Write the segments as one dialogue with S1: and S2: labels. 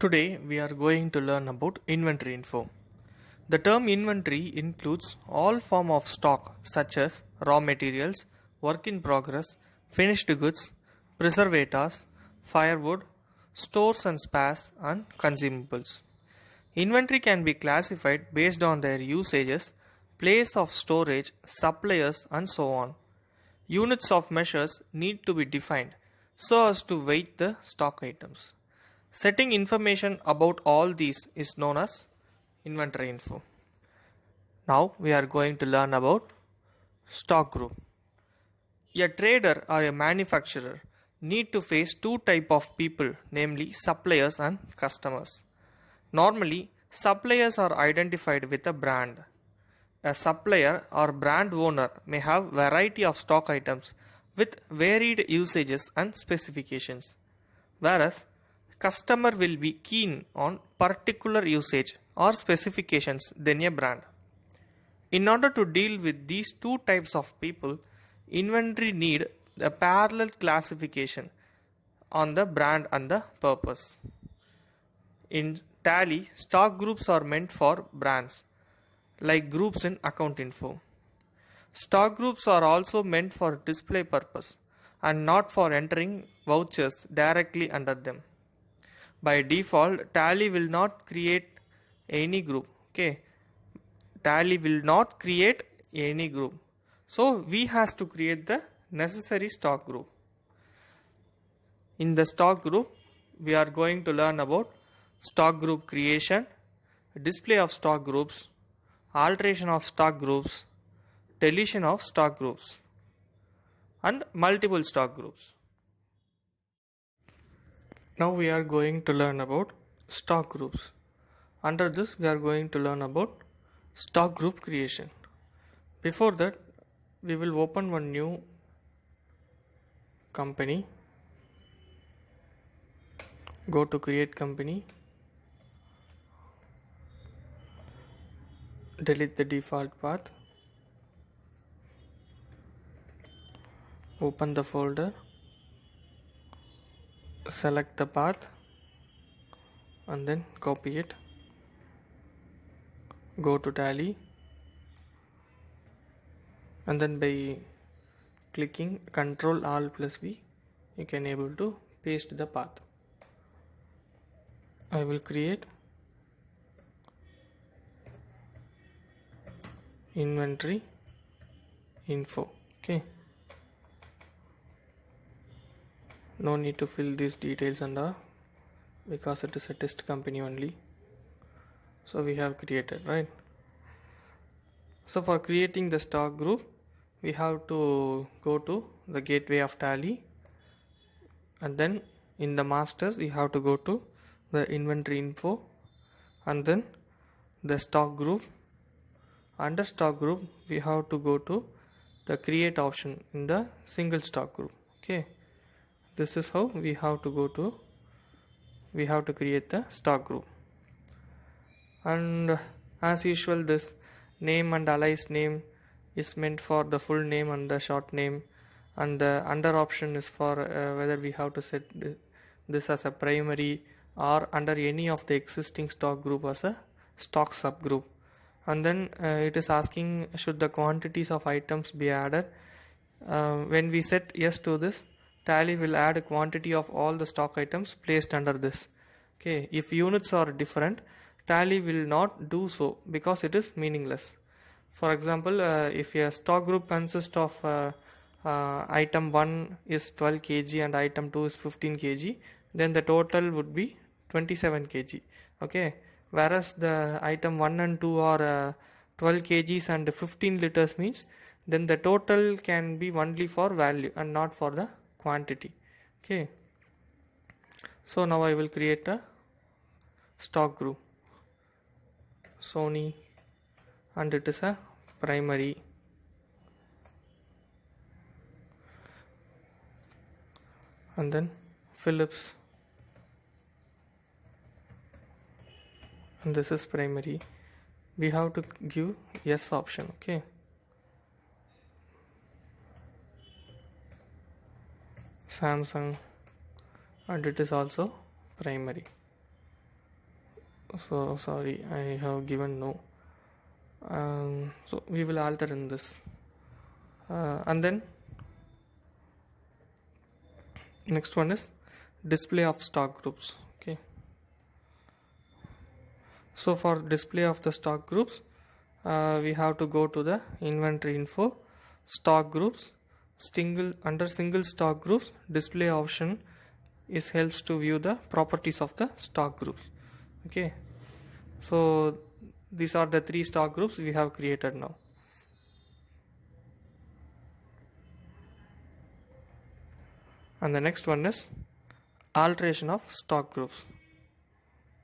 S1: Today we are going to learn about inventory info. The term inventory includes all form of stock such as raw materials, work in progress, finished goods, preservatives, firewood, stores and spares and consumables. Inventory can be classified based on their usages, place of storage, suppliers and so on. Units of measures need to be defined so as to weight the stock items. Setting information about all these is known as inventory info. Now we are going to learn about stock group. A trader or a manufacturer need to face two type of people, namely suppliers and customers. Normally, suppliers are identified with a brand. A supplier or brand owner may have variety of stock items with varied usages and specifications, whereas customer will be keen on particular usage or specifications than a brand. In order to deal with these two types of people, inventory need a parallel classification on the brand and the purpose. In Tally, stock groups are meant for brands, like groups in account info. Stock groups are also meant for display purpose and not for entering vouchers directly under them. By default, Tally will not create any group. Tally will not create any group. So we has to create the necessary stock group. In the stock group, we are going to learn about stock group creation, display of stock groups, alteration of stock groups, deletion of stock groups, and multiple stock groups. Now we are going to learn about stock groups. Under this we are going to learn about stock group creation. Before that, we will open one new company. Go to create company. Delete the default path. Open the folder. Select the path and then copy it. Go to Tally and then by clicking Ctrl Alt plus V, you can able to paste the path. I will create inventory info. No need to fill these details under because it is a test company only. So we have created, right? So for creating the stock group, we have to go to the gateway of Tally and then in the masters we have to go to the inventory info and then the stock group. Under stock group we have to go to the create option in the single stock group. This is how we have to create the stock group. And as usual, this name and alias name is meant for the full name and the short name, and the under option is for whether we have to set this as a primary or under any of the existing stock group as a stock subgroup. And then it is asking should the quantities of items be added. When we set yes to this, Tally will add a quantity of all the stock items placed under this. If units are different, Tally will not do so because it is meaningless. For example, if a stock group consists of item 1 is 12 kg and item 2 is 15 kg, then the total would be 27 kg. Whereas the item 1 and 2 are 12 kgs and 15 liters means then the total can be only for value and not for the quantity. So now I will create a stock group Sony and it is a primary. And then Philips and this is primary. We have to give yes option. Samsung and it is also primary. So sorry, I have given no. So we will alter in this, and then next one is display of stock groups. Okay, so for display of the stock groups, we have to go to the inventory info, stock groups, single stock groups. Display option is helps to view the properties of the stock groups. Okay, so these are the 3 stock groups we have created now. And the next one is alteration of stock groups.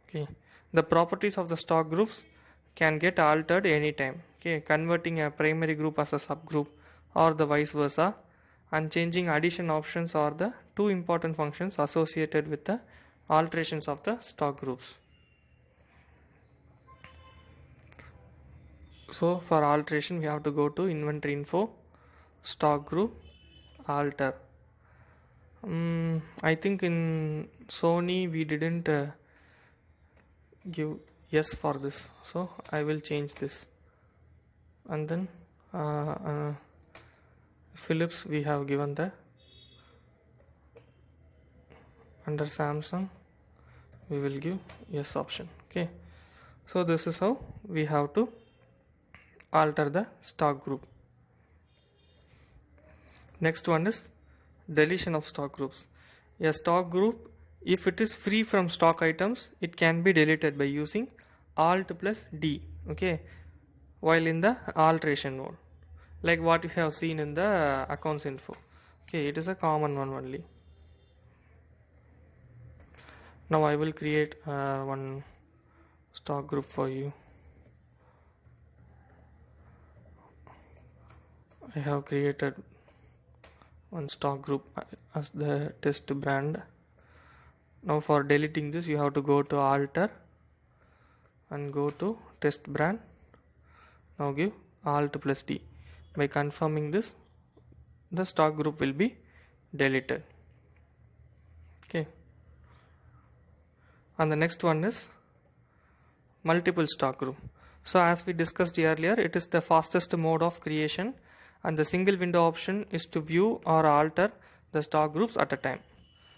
S1: Okay, the properties of the stock groups can get altered anytime. Okay, converting a primary group as a subgroup or the vice versa, and changing addition options are the 2 important functions associated with the alterations of the stock groups. So for alteration we have to go to inventory info, stock group, alter. I think in Sony we didn't give yes for this, so I will change this. And then Philips we have given the, under Samsung we will give yes option. Okay, so this is how we have to alter the stock group. Next one is deletion of stock groups. A stock group, if it is free from stock items, it can be deleted by using Alt plus D. Okay, while in the alteration mode, like what you have seen in the accounts info. Okay, it is a common one only. Now I will create one stock group for you. I have created one stock group as the test brand. Now for deleting this you have to go to alter and go to test brand. Now give Alt plus D. By confirming this, the stock group will be deleted. Okay, and the next one is multiple stock group. So as we discussed earlier, it is the fastest mode of creation, and the single window option is to view or alter the stock groups at a time.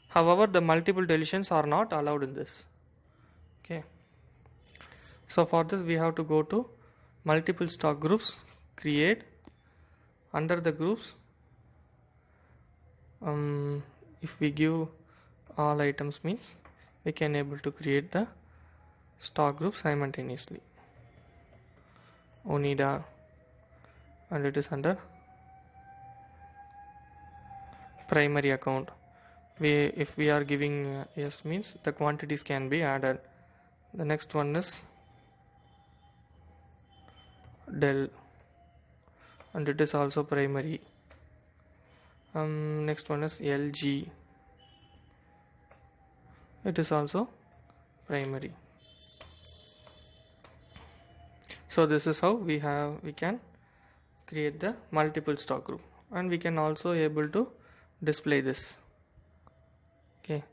S1: However, the multiple deletions are not allowed in this. Okay, so for this we have to go to multiple stock groups, create. Under the groups, if we give all items means we can able to create the stock group simultaneously. Onida, and it is under primary account. If we are giving yes means the quantities can be added. The next one is Dell, and it is also primary. Next one is LG, it is also primary. So this is how we can create the multiple stock group, and we can also able to display this. Okay,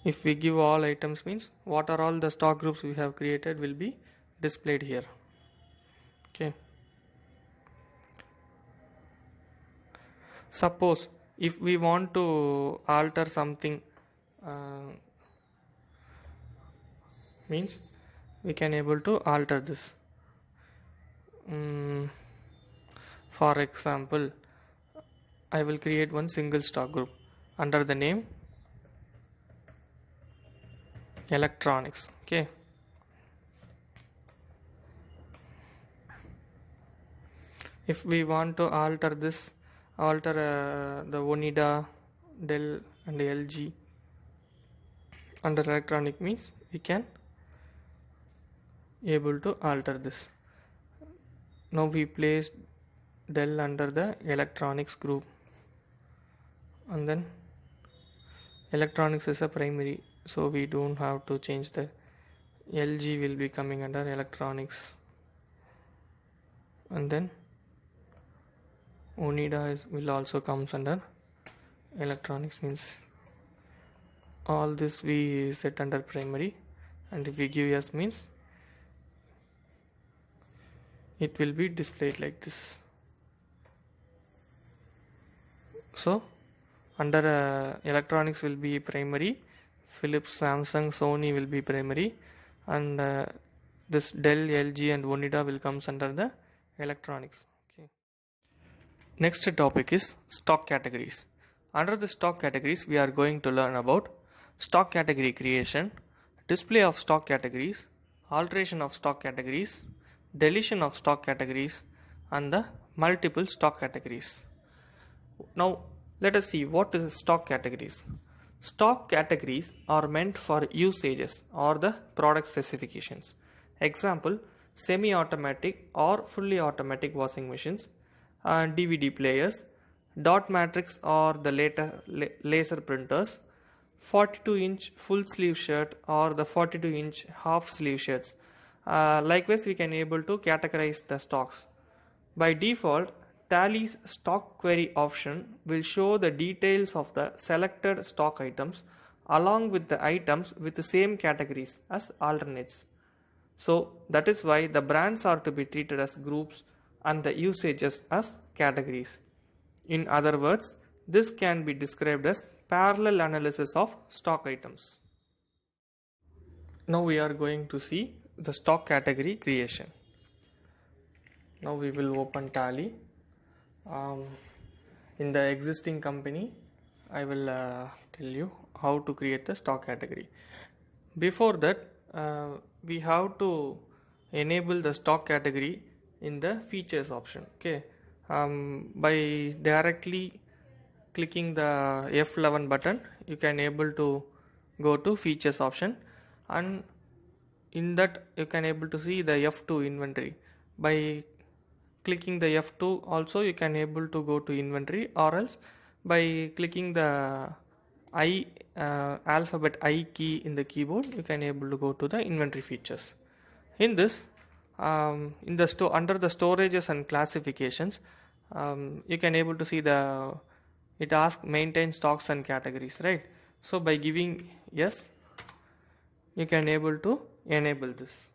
S1: if we give all items means what are all the stock groups we have created will be displayed here. Okay, suppose if we want to alter something, means we can able to alter this. For example, I will create one single stock group under the name electronics. Okay, if we want to alter this, the Onida, Dell and LG under electronic means we can able to alter this. Now we place Dell under the electronics group, and then electronics is a primary, so we don't have to change the LG will be coming under electronics, and then Onida will also comes under electronics means all this we set under primary, and if we give yes means it will be displayed like this. So under electronics will be primary, Philips, Samsung, Sony will be primary, and this Dell, LG and Onida will comes under the electronics. Okay. Next topic is stock categories. Under the stock categories we are going to learn about stock category creation, display of stock categories, alteration of stock categories, deletion of stock categories, and the multiple stock categories. Now let us see what is stock categories. Stock categories are meant for usages or the product specifications. Example, semi-automatic or fully automatic washing machines, DVD players, dot matrix or the laser printers, 42-inch full sleeve shirt or the 42-inch half sleeve shirts. Likewise we can able to categorize the stocks. By default, Tally's stock query option will show the details of the selected stock items along with the items with the same categories as alternates. So that is why the brands are to be treated as groups and the usages as categories. In other words, this can be described as parallel analysis of stock items. Now we are going to see the stock category creation. Now we will open Tally. In the existing company, I will tell you how to create the stock category. Before that, we have to enable the stock category in the features option. Okay, by directly clicking the F11 button, you can able to go to features option, and in that you can able to see the F2 inventory. By clicking the F2 also you can able to go to inventory, or else by clicking the alphabet I key in the keyboard you can able to go to the inventory features. In this under the storages and classifications, you can able to see it asks maintain stocks and categories, right? So by giving yes, you can able to enable this.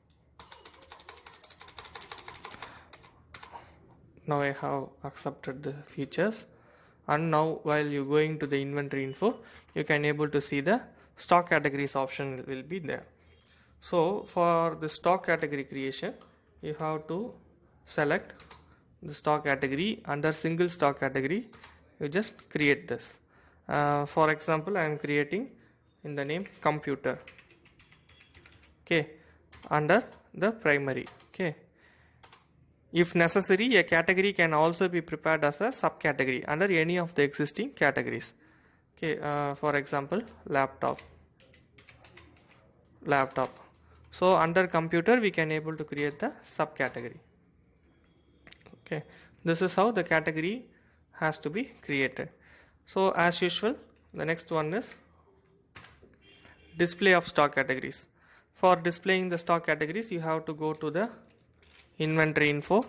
S1: Now I have accepted the features, and now while you going to the inventory info, you can able to see the stock categories option will be there. So for the stock category creation, you have to select the stock category. Under single stock category, you just create this. For example, I am creating in the name computer. Okay, under the primary. Okay. If necessary, a category can also be prepared as a subcategory under any of the existing categories. Okay, for example, laptop. So under computer, we can able to create the subcategory. Okay, this is how the category has to be created. So as usual, the next one is display of stock categories. For displaying the stock categories, you have to go to the inventory info.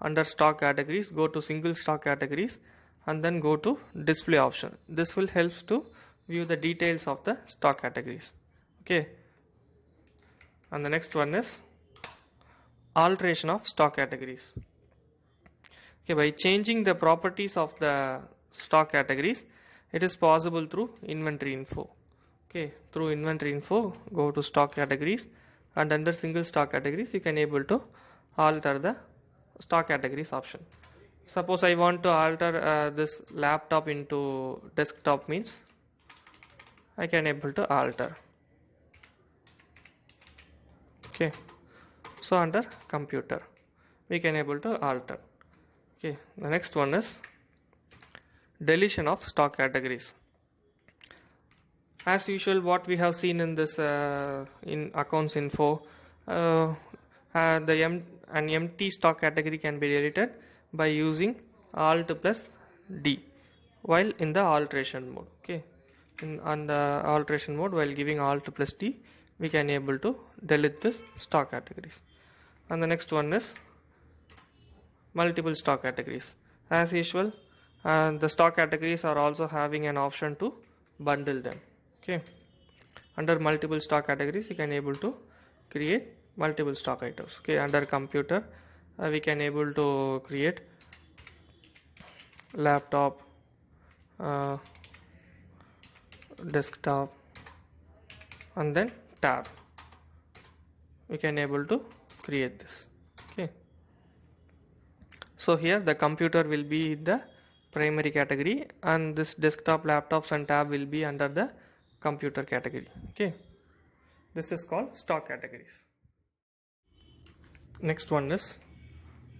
S1: Under stock categories, go to single stock categories and then go to display option. This will help to view the details of the stock categories. Okay, and the next one is alteration of stock categories. Okay, by changing the properties of the stock categories, it is possible through inventory info. Okay, through inventory info, go to stock categories, and under single stock categories you can able to alter the stock categories option. Suppose I want to alter this laptop into desktop, means I can able to alter. Okay, so under computer we can able to alter. Okay, the next one is deletion of stock categories. As usual, what we have seen in this in accounts info, an empty stock category can be deleted by using Alt plus D while in the alteration mode. Okay, on the alteration mode, while giving Alt plus D, we can able to delete this stock categories. And the next one is multiple stock categories. As usual, the stock categories are also having an option to bundle them. Okay, under multiple stock categories, we can able to create multiple stock items. Okay, under computer, we can able to create laptop, desktop, and then tab. We can able to create this. Okay, so here the computer will be the primary category, and this desktop, laptops, and tab will be under the computer category. Okay, this is called stock categories. Next one is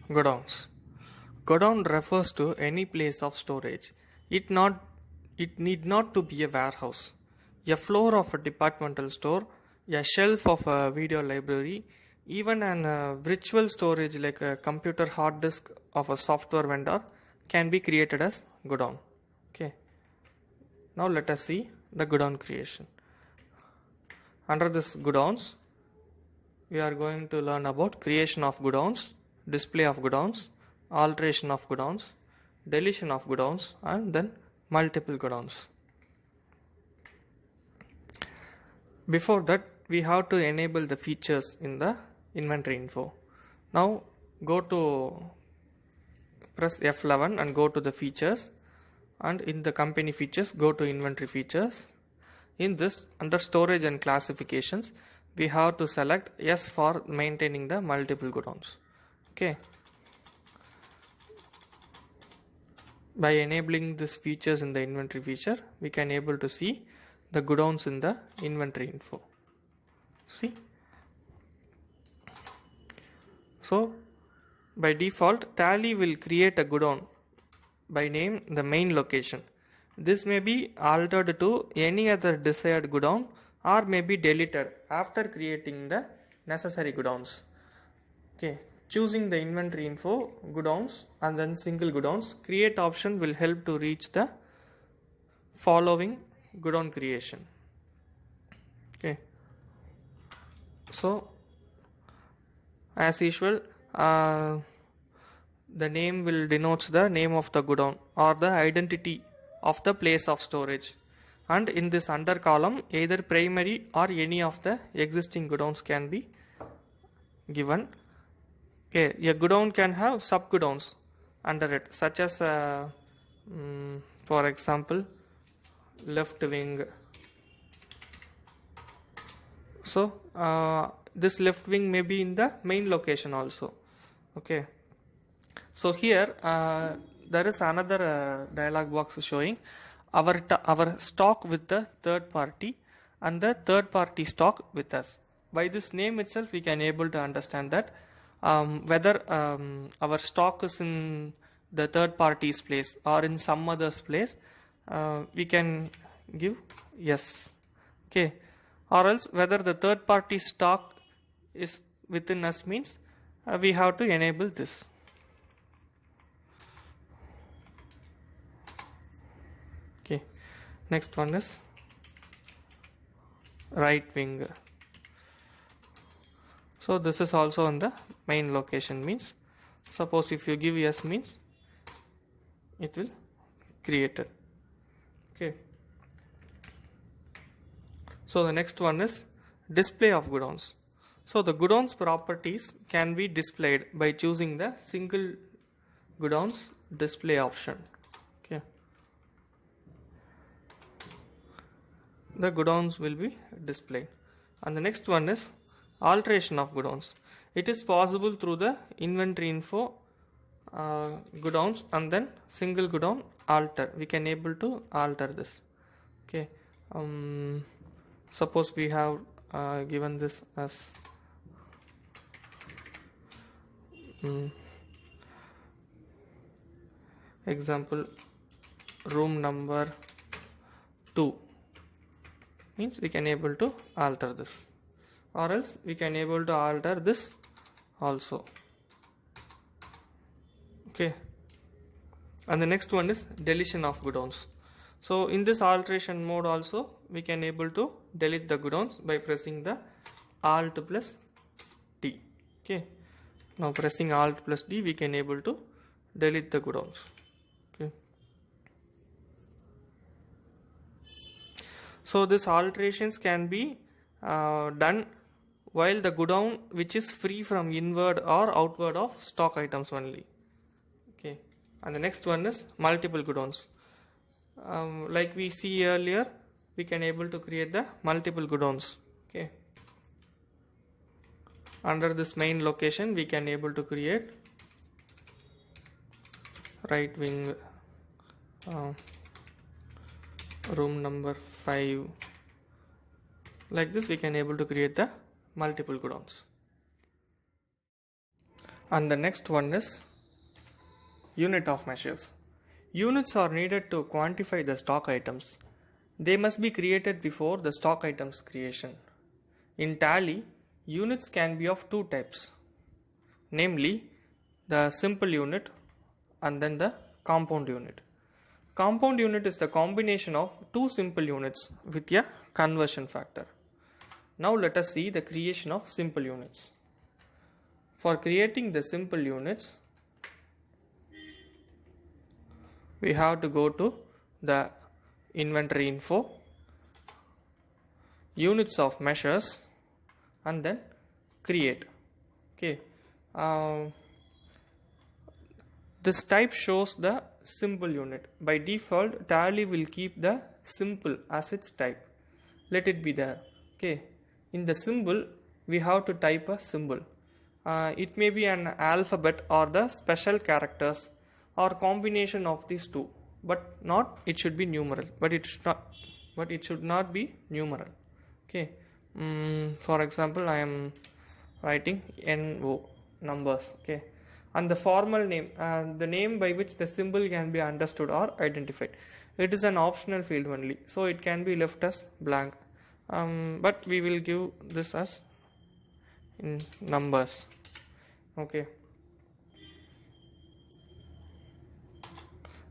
S1: godowns. Godown refers to any place of storage. It need not to be a warehouse, a floor of a departmental store, a shelf of a video library, even an virtual storage like a computer hard disk of a software vendor can be created as godown. Okay, now let us see the godown creation. Under this godowns, we are going to learn about creation of godowns, display of godowns, alteration of godowns, deletion of godowns, and then multiple godowns. Before that, we have to enable the features in the inventory info. Now go to press F11 and go to the features, and in the company features go to inventory features. In this, under storage and classifications, we have to select yes for maintaining the multiple godowns. Okay, by enabling these features in the inventory feature, we can able to see the godowns in the inventory info. See, so by default, Tally will create a godown by name the main location. This may be altered to any other desired godown or may be deleted after creating the necessary godowns. Okay, choosing the inventory info, godowns, and then single godowns, create option will help to reach the following godown creation. Okay, so as usual, the name will denote the name of the godown or the identity of the place of storage, and in this under column either primary or any of the existing godowns can be given. Okay, a godown can have sub godowns under it, such as for example left wing. So this left wing may be in the main location also. Okay, so here there is another dialog box showing our stock with the third party and the third party stock with us. By this name itself, we can able to understand that whether our stock is in the third party's place or in some other's place, we can give yes. Okay, or else whether the third party stock is within us means we have to enable this. Okay, next one is right wing. So this is also on the main location, means suppose if you give yes means it will create it. Okay, so the next one is display of godowns. So the godowns properties can be displayed by choosing the single godowns display option. Okay, the godowns will be displayed. And the next one is alteration of godowns. It is possible through the inventory info godowns and then single godown alter. We can able to alter this. Okay, suppose we have given this as example room number 2, means we can able to alter this, or else we can able to alter this also. Okay, and the next one is deletion of godowns. So in this alteration mode also we can able to delete the godowns by pressing the Alt plus D. Okay, now pressing Alt plus D we can able to delete the godowns. Okay, So this alterations can be done while the godown which is free from inward or outward of stock items only. Okay, and the next one is multiple godowns. Like we see earlier, we can able to create the multiple godowns. Okay, under this main location we can able to create right wing, room number 5. Like this we can able to create the multiple godowns. And the next one is unit of measures. Units are needed to quantify the stock items. They must be created before the stock items creation. In Tally, units can be of two types, namely the simple unit and then the compound unit. Compound unit is the combination of two simple units with a conversion factor. Now let us see the creation of simple units. For creating the simple units, we have to go to the inventory info, units of measures, and then create. Okay, this type shows the simple unit. By default, Tally will keep the simple as its type. Let it be there. Okay, in the symbol we have to type a symbol. It may be an alphabet or the special characters or combination of these two, but not it should be numeral, but it should not be numeral. Okay, for example, I am writing NO, numbers. Okay, and the formal name, the name by which the symbol can be understood or identified, it is an optional field only, so it can be left as blank, but we will give this as in numbers. Okay,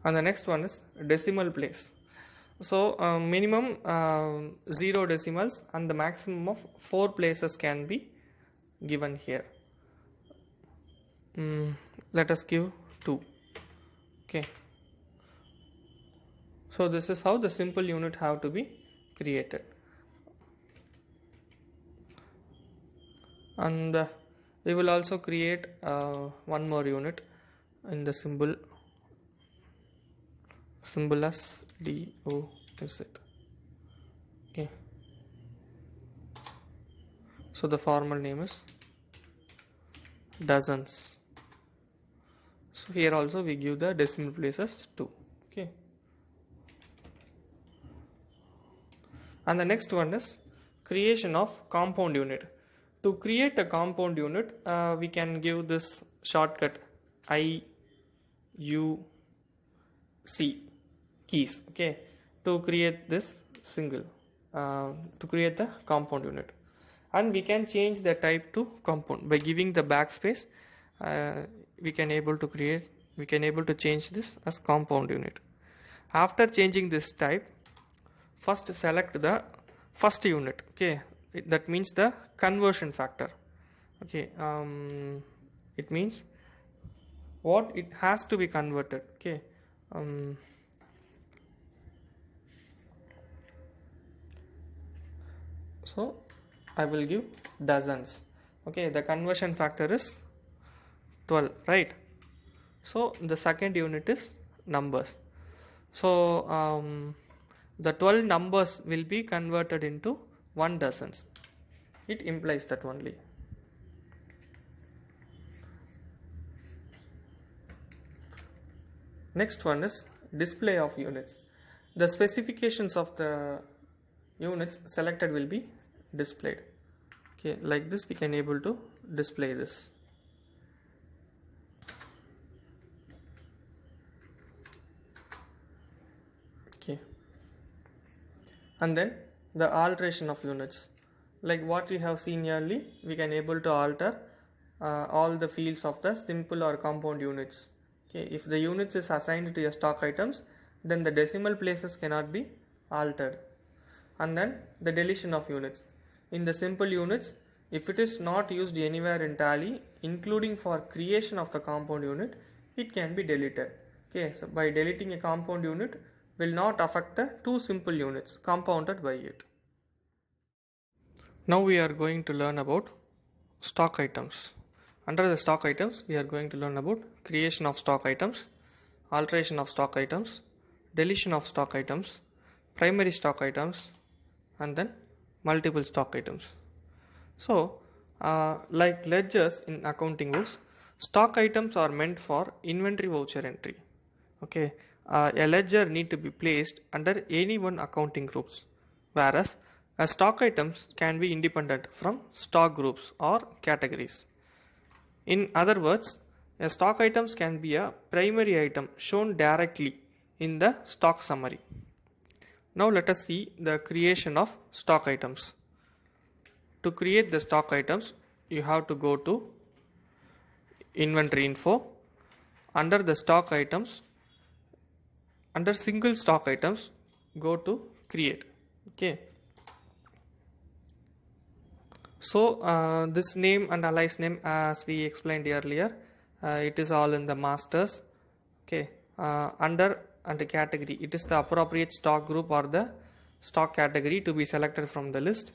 S1: and the next one is decimal place. So minimum 0 decimals and the maximum of 4 places can be given here. Let us give 2. Okay, so this is how the simple unit have to be created. And we will also create one more unit in the symbol as DO is it. Okay, so the formal name is dozens. So here also we give the decimal places 2. Okay, and the next one is creation of compound unit. To create a compound unit, we can give this shortcut IUC keys. Okay, to create this single, to create the compound unit, and we can change the type to compound by giving the backspace. We can able to change this as compound unit. After changing this type, first select the first unit. Okay, that means the conversion factor. Okay, it means what it has to be converted. Okay, so I will give dozens. Okay, the conversion factor is 12, right? So the second unit is numbers. So the 12 numbers will be converted into 1 dozens. It implies that only. Next one is display of units. The specifications of the units selected will be displayed. Okay, like this we can able to display this. Okay, and then the alteration of units, like what we have seen earlier, we can able to alter all the fields of the simple or compound units. Okay, if the units is assigned to your stock items, then the decimal places cannot be altered. And then the deletion of units. In the simple units, if it is not used anywhere in Tally, including for creation of the compound unit, it can be deleted. Okay, so by deleting a compound unit, will not affect the two simple units compounded by it. Now we are going to learn about stock items. Under the stock items, we are going to learn about creation of stock items, alteration of stock items, deletion of stock items, primary stock items, and then multiple stock items. So, like ledgers in accounting books, stock items are meant for inventory voucher entry. Okay, a ledger need to be placed under any one accounting groups, whereas stock items can be independent from stock groups or categories. In other words, a stock items can be a primary item shown directly in the stock summary. Now let us see the creation of stock items. To create the stock items, you have to go to inventory info. Under the stock items, under single stock items, go to create. Okay. So this name and alias name, as we explained earlier, it is all in the masters. Okay. Under and category, it is the appropriate stock group or the stock category to be selected from the list,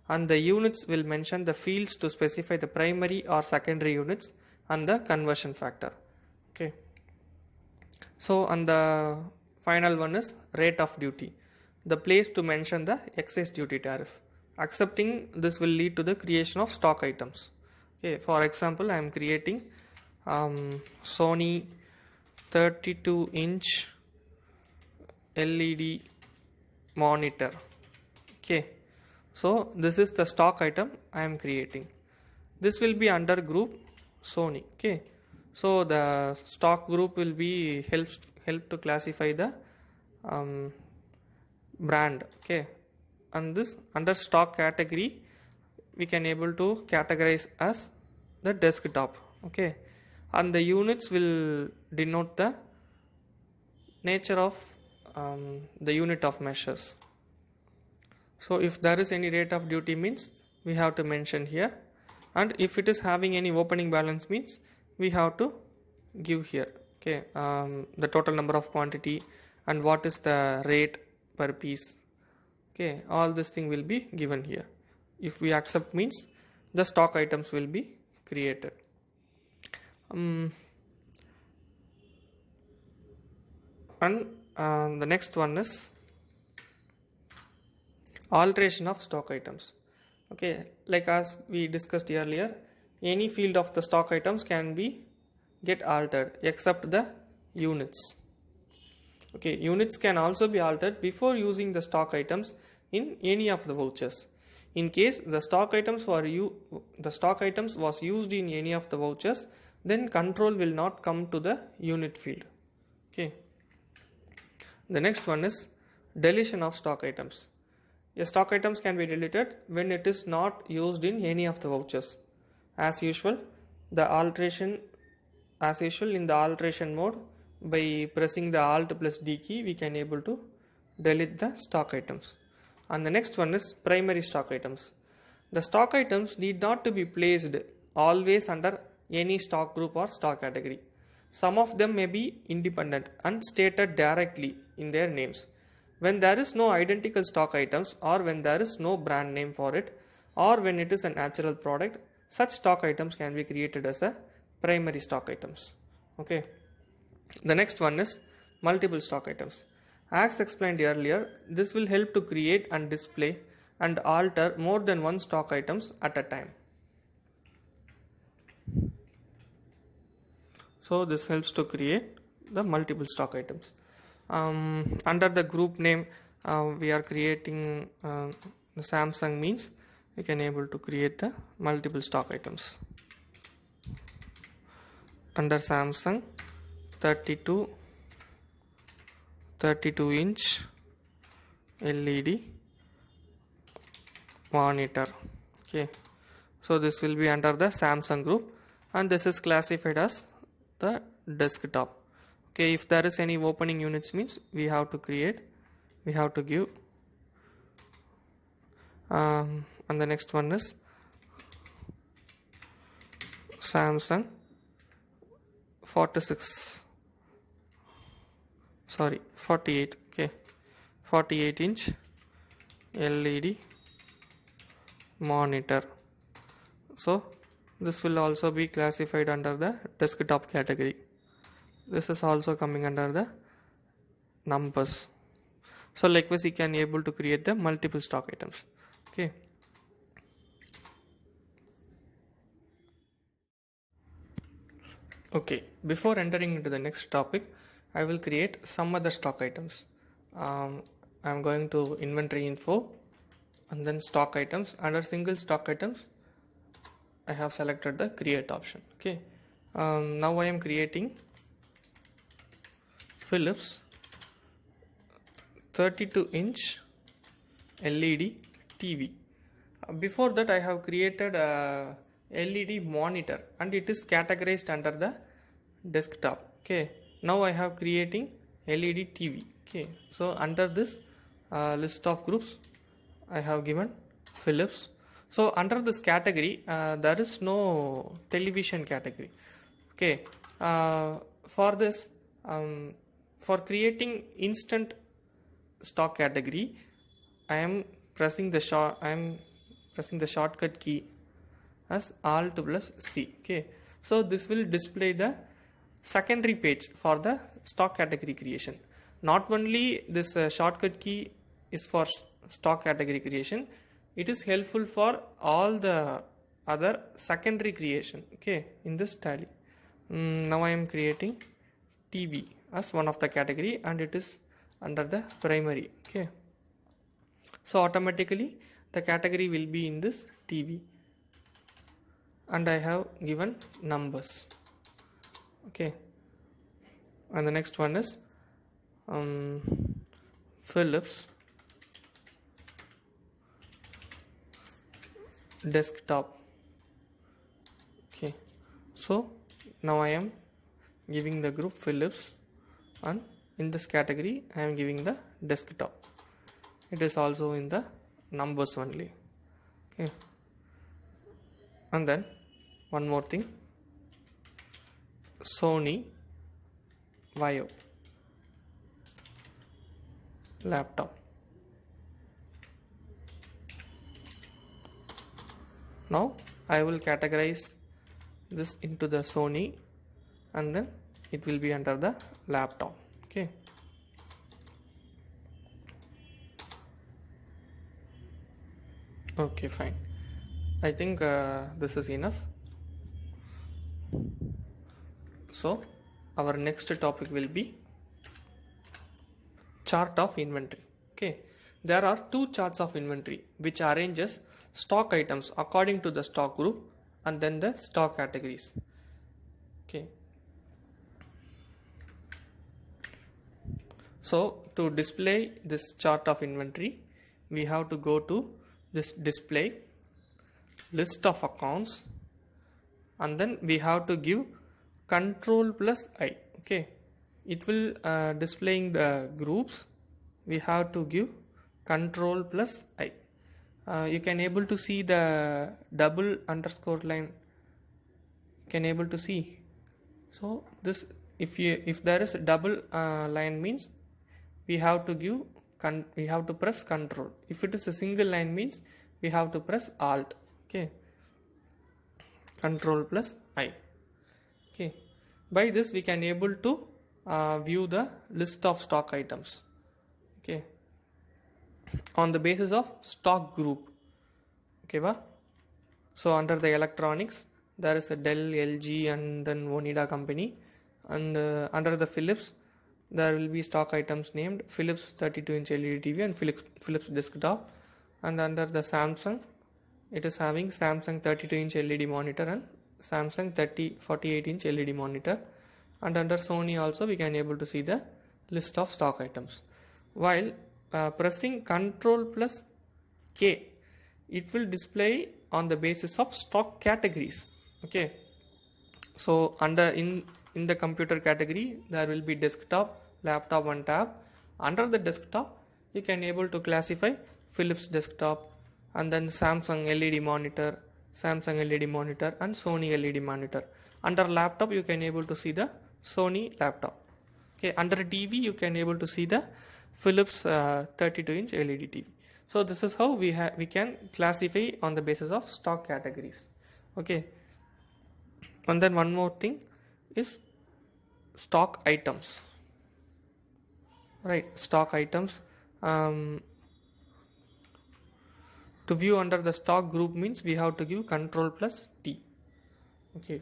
S1: and the units will mention the fields to specify the primary or secondary units and the conversion factor. Okay. So and the final one is rate of duty, the place to mention the excise duty tariff. Accepting this will lead to the creation of stock items. Okay, for example, I am creating Sony 32-inch LED monitor. Okay, so this is the stock item I am creating. This will be under group Sony. Okay, so the stock group will be help to classify the brand. Okay, and this under stock category we can able to categorize as the desktop. Okay, and the units will denote the nature of the unit of measures. So if there is any rate of duty means we have to mention here, and if it is having any opening balance means we have to give here. Okay, the total number of quantity and what is the rate per piece. Okay, all this thing will be given here. If we accept means the stock items will be created. And the next one is alteration of stock items. Okay, like as we discussed earlier, any field of the stock items can be get altered except the units. Okay, units can also be altered before using the stock items in any of the vouchers. In case the stock items was used in any of the vouchers, then control will not come to the unit field. Okay. The next one is deletion of stock items. A stock items can be deleted when it is not used in any of the vouchers. As usual, in the alteration mode, by pressing the Alt plus D key, we can able to delete the stock items. And the next one is primary stock items. The stock items need not to be placed always under any stock group or stock category. Some of them may be independent and stated directly in their names. When there is no identical stock items, or when there is no brand name for it, or when it is a natural product, such stock items can be created as a primary stock items. Okay. The next one is multiple stock items. As explained earlier, this will help to create and display and alter more than one stock items at a time. So this helps to create the multiple stock items. Under the group name, we are creating the Samsung means we can able to create the multiple stock items. Under Samsung 32-inch LED monitor. Okay, so this will be under the Samsung group, and this is classified as the desktop. Okay, if there is any opening units means we have to give, and the next one is Samsung 48. Okay, 48-inch LED monitor. So this will also be classified under the desktop category. This is also coming under the numbers. So likewise you can able to create the multiple stock items. Okay. Okay, before entering into the next topic, I will create some other stock items. I'm going to inventory info and then stock items. Under single stock items, I have selected the create option. Okay, now I am creating Philips 32-inch LED TV. Before that, I have created a LED monitor and it is categorized under the desktop. Okay, now I have creating LED TV. Okay, so under this list of groups, I have given Philips. So under this category, there is no television category. Okay, for this, for creating instant stock category, I am pressing the shortcut key as Alt plus C. Okay, so this will display the secondary page for the stock category creation. Not only this shortcut key is for stock category creation, it is helpful for all the other secondary creation. Okay, in this tally. Now I am creating TV as one of the category and it is under the primary. Okay, so automatically the category will be in this TV and I have given numbers. Okay, and the next one is Philips desktop. Okay, so now I am giving the group Philips and in this category I am giving the desktop. It is also in the numbers only. Okay, and then one more thing, Sony Vaio laptop. Now I will categorize this into the Sony and then it will be under the laptop. Okay, okay, fine. I think this is enough. So our next topic will be chart of inventory. Okay, there are two charts of inventory which arranges stock items according to the stock group and then the stock categories. Okay, so to display this chart of inventory, we have to go to this display list of accounts and then we have to give control plus I. Okay, it will displaying the groups. We have to give control plus I. You can able to see the double underscore line. You can able to see. So this, if there is a double line means we have to give we have to press control. If it is a single line means we have to press alt. Okay, control plus I. Okay, by this we can able to view the list of stock items. Okay, on the basis of stock group. Okay, so under the electronics there is a Dell, LG and then Onida company, and under the Philips there will be stock items named Philips 32-inch LED TV and Philips desktop, and under the Samsung it is having Samsung 32-inch LED monitor and Samsung 48-inch LED monitor, and under Sony also we can able to see the list of stock items. While pressing Ctrl plus K, it will display on the basis of stock categories. Okay, so under in the computer category there will be desktop, laptop and tab. Under the desktop you can able to classify Philips desktop and then Samsung LED monitor, Samsung LED monitor and Sony LED monitor. Under laptop you can able to see the Sony laptop. Okay, under TV you can able to see the Philips 32-inch LED TV. So this is how we can classify on the basis of stock categories. Okay. And then one more thing is stock items. Right, stock items. To view under the stock group means we have to give control plus T. Okay.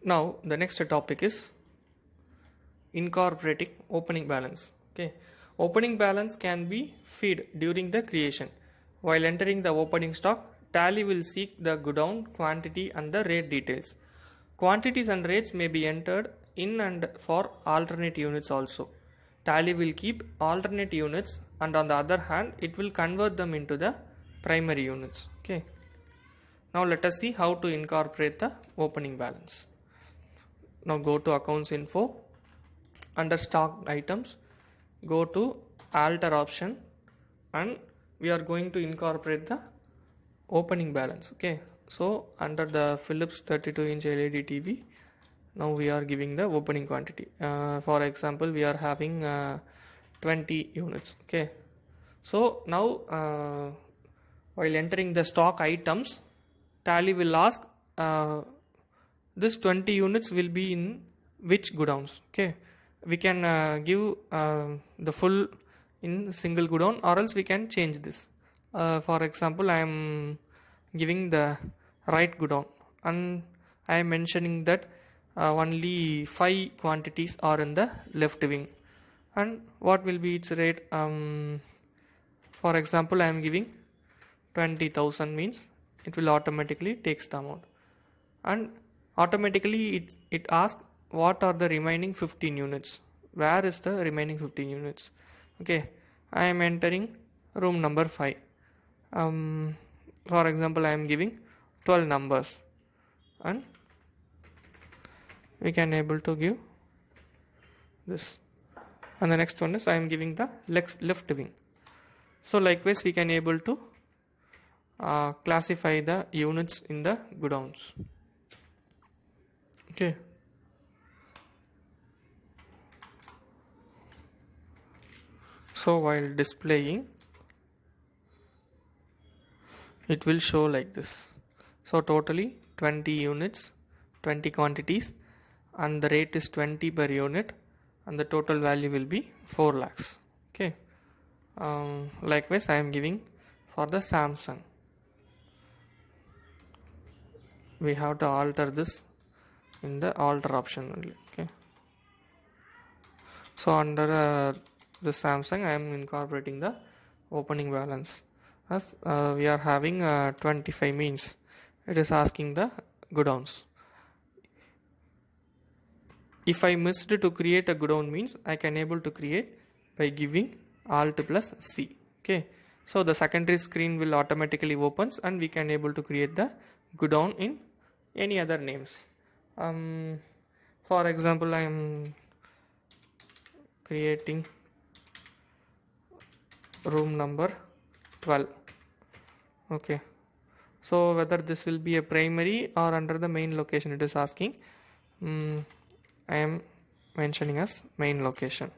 S1: Now the next topic is incorporating opening balance. Okay, opening balance can be fed during the creation. While entering the opening stock, tally will seek the godown quantity and the rate details. Quantities and rates may be entered in and for alternate units also. Tally will keep alternate units, and on the other hand it will convert them into the primary units. Okay, now let us see how to incorporate the opening balance. Now go to accounts info, under stock items go to alter option, and we are going to incorporate the opening balance. Okay, so under the Philips 32-inch LED TV, now we are giving the opening quantity. For example, we are having 20 units. Okay, so now while entering the stock items, tally will ask this 20 units will be in which godowns. Okay, we can give the full in single godown, or else we can change this. For example, I am giving the right godown, and I am mentioning that only 5 quantities are in the left wing, and what will be its rate. For example, I am giving 20,000 means it will automatically takes the amount, and automatically it asks what are the remaining 15 units, where is the remaining 15 units. Okay, I am entering room number 5. For example, I am giving 12 numbers, and we can able to give this. And the next one is I am giving the left wing. So likewise we can able to classify the units in the godowns. Okay, so while displaying it will show like this. So totally 20 units, 20 quantities, and the rate is 20 per unit, and the total value will be 4 lakhs. Okay, likewise I am giving for the Samsung. We have to alter this in the alter option only. Okay, so under the Samsung I am incorporating the opening balance, as we are having 25 means it is asking the godowns. If I missed to create a godown means I can able to create by giving alt plus C. Okay, so the secondary screen will automatically opens, and we can able to create the godown in any other names. For example, I am creating room number 12. Okay, so whether this will be a primary or under the main location it is asking. I am mentioning as main location.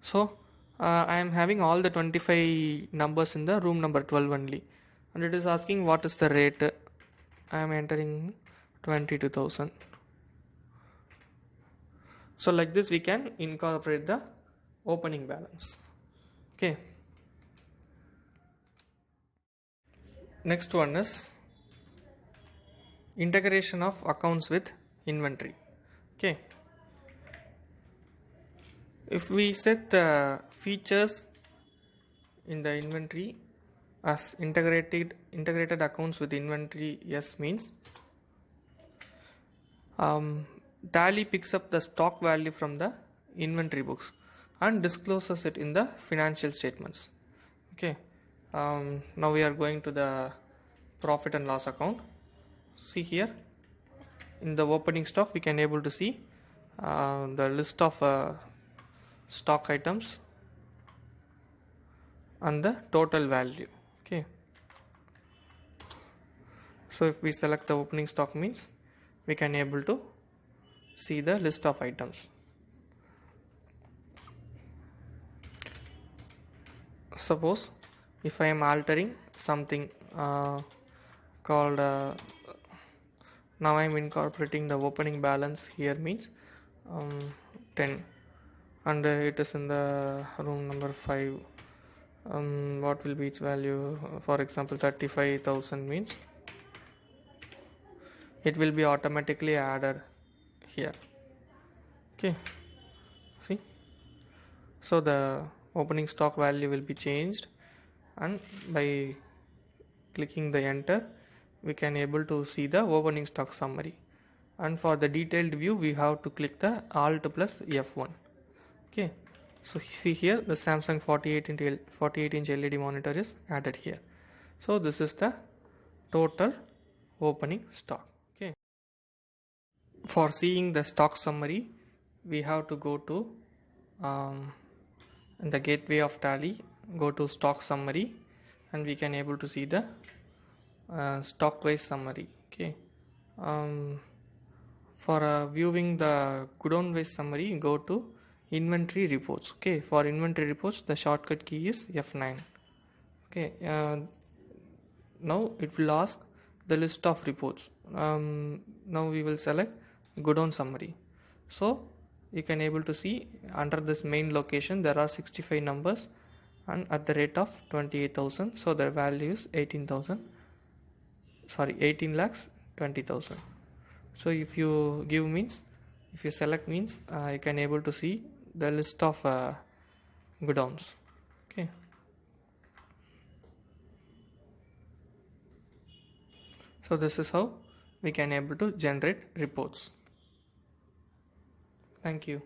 S1: So I am having all the 25 numbers in the room number 12 only, and it is asking what is the rate. I am entering 22,000. So like this we can incorporate the opening balance. Okay, next one is integration of accounts with inventory. Okay, if we set the features in the inventory as integrated accounts with inventory, yes means tally picks up the stock value from the inventory books and discloses it in the financial statements. Okay, now we are going to the profit and loss account. See here in the opening stock we can able to see the list of stock items and the total value. Okay, So if we select the opening stock means we can able to see the list of items. Suppose if I am altering something called now I am incorporating the opening balance here means 10, and it is in the room number 5. What will be its value? For example, 35,000 means it will be automatically added here. Okay, see, so the opening stock value will be changed, and by clicking the enter we can able to see the opening stock summary. And for the detailed view we have to click the alt plus F1. Okay, so see here the Samsung 48-inch LED monitor is added here. So this is the total opening stock. Okay, for seeing the stock summary we have to go to in the gateway of Tally, go to stock summary, and we can able to see the stock wise summary. Okay, for viewing the godown wise summary, go to inventory reports. Okay, for inventory reports the shortcut key is F9. Okay, now it will ask the list of reports. Now we will select godown summary. So you can able to see under this main location there are 65 numbers and at the rate of 28,000, so the value is 18 lakhs 20,000. So if you give means, if you select means you can able to see the list of godowns. Okay, so this is how we can able to generate reports. Thank you.